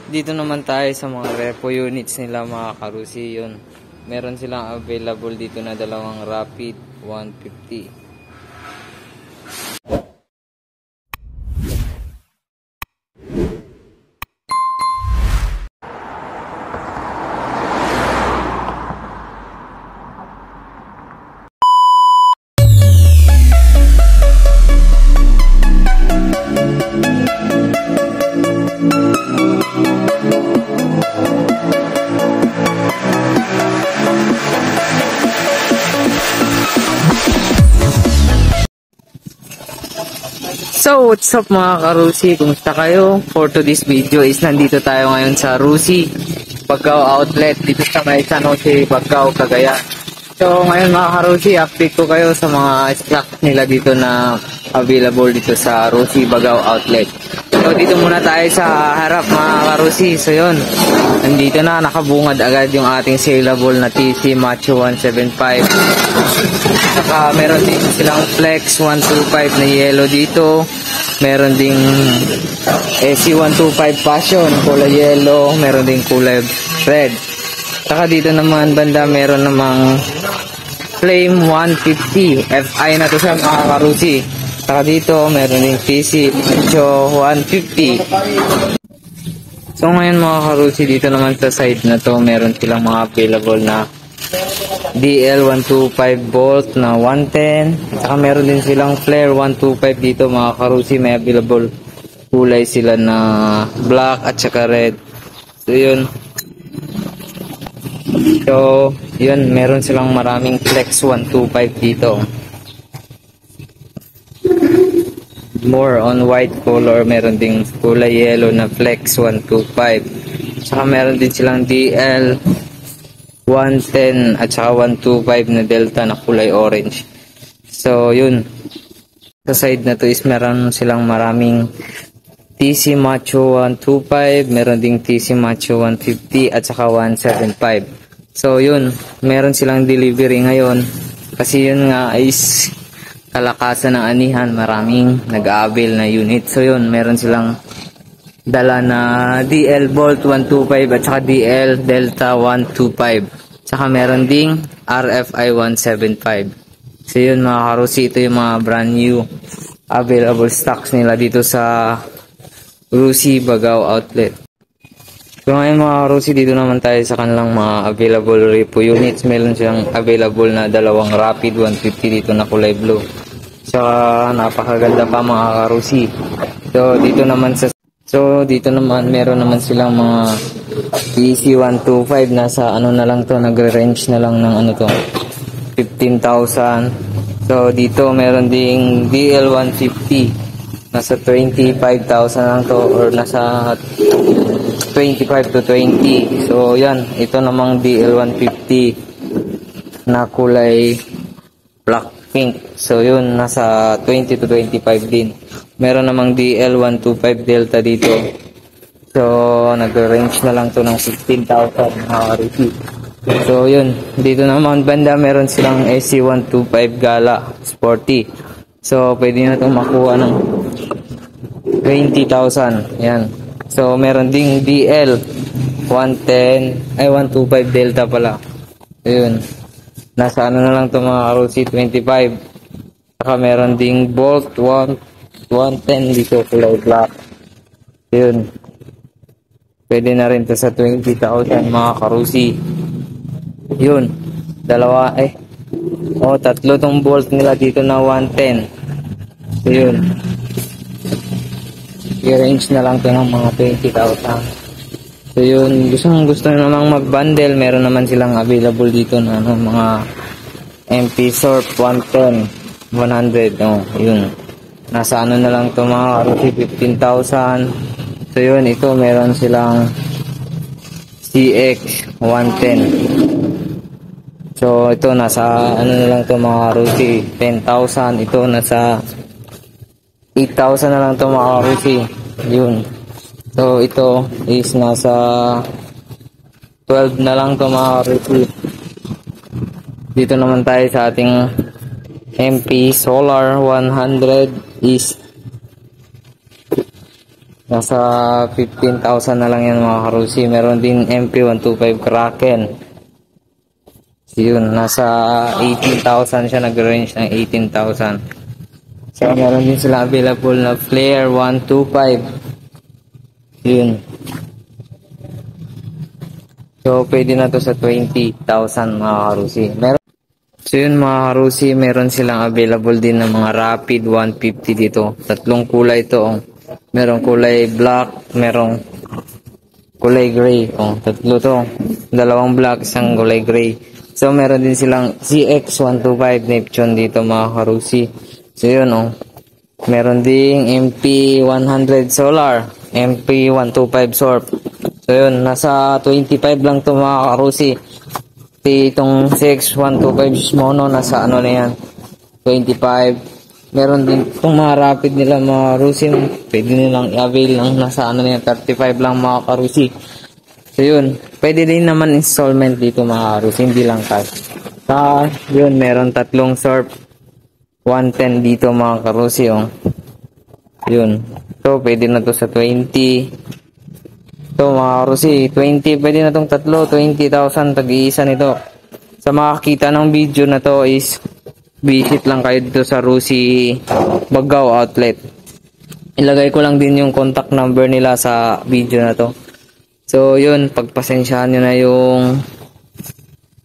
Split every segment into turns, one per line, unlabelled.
Dito naman tayo sa mga repo units nila mga karusi. Yun, meron silang available dito na dalawang Rapid 150. So, what's up mga karusi? Kumusta kayo? For today's video is nandito tayo ngayon sa Rusi Bagao Outlet dito sa may San Jose, Bagao, Cagayan. So, ngayon mga karusi, update ko kayo sa mga stock nila dito na available dito sa Rusi Bagao Outlet. So, dito muna tayo sa harap mga karusi. So, yun, nandito na, nakabungad agad yung ating saleable na TC Macho 175. Saka meron din silang Flex 125 na yellow dito. Meron ding SC125 Passion kulay yellow. Meron ding kulay red. Saka dito naman banda meron namang Flame 150 FI na to siya mga karusi. Saka dito meron ding TC Macho 150. So ngayon mga karusi, dito naman sa side na to meron silang mga available na DL125 Bolt na 110. Saka meron din silang Flare 125 dito mga karusi. May available kulay sila na black at saka red. So yun. So yun, meron silang maraming Flex 125 dito. More on white color, meron ding kulay yellow na Flex 125. Saka meron din silang DL 110 at saka 125 na Delta na kulay orange. So yun, sa side na to is meron silang maraming TC Macho 125, meron ding TC Macho 150 at saka 175. So yun, meron silang delivery ngayon kasi yun nga is kalakasan ng anihan, maraming nag-aabil na unit. So yun, meron silang dala na DL Bolt 125 at saka DL Delta 125. Saka meron ding RFI 175. So yun mga karusi, ito yung mga brand new available stocks nila dito sa Rusi Bagao Outlet. So ngayon mga karusi, dito naman tayo sa kanilang mga available repo units. Meron silang available na dalawang Rapid 150 dito na kulay blue. Saka napakaganda pa mga karusi. So dito naman meron naman silang mga TC125 nasa ano na lang to, nagre-range na lang ng ano to, 15,000. So dito meron ding DL150 nasa 25,000 lang to, or nasa 25 to 20. So yan, ito namang DL150 na kulay black pink. So yun, nasa 20 to 25 din. Meron namang DL125 Delta dito. So nag-range na lang to ng 16,000 mga karusi. So yun, dito naman banda meron silang SC125 Gala Sporty. So pwede na itong makuha ng 20,000. Yan. So meron ding DL 110 ay 125 Delta pala. Ayun. Nasa ano na lang to mga karusi, 25. Saka meron ding Bolt 110 dito kulay black. Ayun. Pwede na rin to sa 20,000 mga karusi. Yun. Dalawa tatlo tong Bolt nila dito na 110. Ayun. I-range na lang to ng mga 20,000. So yun, gusto namang mag-bundle, meron naman silang available dito na mga MP Surf 110 100. Yun. Nasa ano na lang to mga karusi, 15,000. So yun, ito meron silang CX 110. So ito nasa ano na lang to mga karusi, 10,000. Ito nasa 8,000 na lang to mga karusi. Yun. So ito is nasa 12 na lang to mga karusi. Dito naman tayo sa ating MP Solar 100 is Nasa 15,000 na lang yan mga karusi. Meron din MP125 Kraken. Yun, nasa 18,000 siya, nag-range ng 18,000. So, meron din sila available na Flare 125. Yun. So, pwede na to sa 20,000 mga karusi. So, yun mga karusi, meron silang available din ng mga Rapid 150 dito. Tatlong kulay ito. Oh. Merong kulay black, merong kulay gray. Oh, tatlo to. Dalawang black, isang kulay gray. So, meron din silang CX125 Neptune dito mga karusi. So, yun oh. Meron ding MP100 Solar, MP125 Sorp. So, yun. Nasa 25 lang to mga karusi. Itong CX125 Mono, nasa ano na yan? 25. Meron din itong mga rapid nila mga karusi. Pwede nilang i-avail ng nasa ano na yan? 35 lang mga karusi. So, yun. Pwede din naman installment dito mga karusi, hindi lang cash. Yun, meron tatlong Surf 110 dito mga karusi. Oh. Yun. So, pwede na to sa 20. So, mga karusi, 20. Pwede na tong tatlo. 20,000 tag-iisa nito. Sa makakita ng video na to is visit lang kayo dito sa Rusi Bagao Outlet. Ilagay ko lang din yung contact number nila sa video na to. So, yun, pagpasensyahan nyo na yung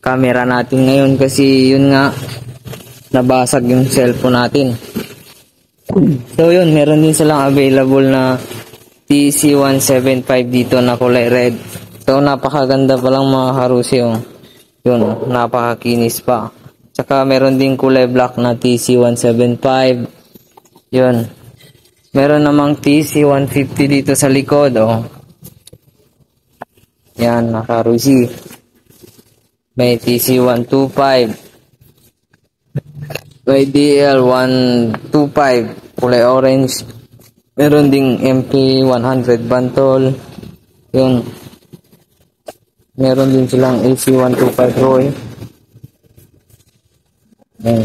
camera natin ngayon kasi yun nga, nabasag yung cellphone natin. So, yun, meron din silang available na TC175 dito na kulay red. So, napakaganda pa lang mga karusi. Oh. Yun, napakakinis pa. Tsaka, meron din kulay black na TC175. Yun. Meron namang TC150 dito sa likod. Oh. Yan, nakarusi. May TC125. May DL125. Kulay orange. Meron ding MP100 Bantol. Yun. Meron din silang AC125 Roy. Yan.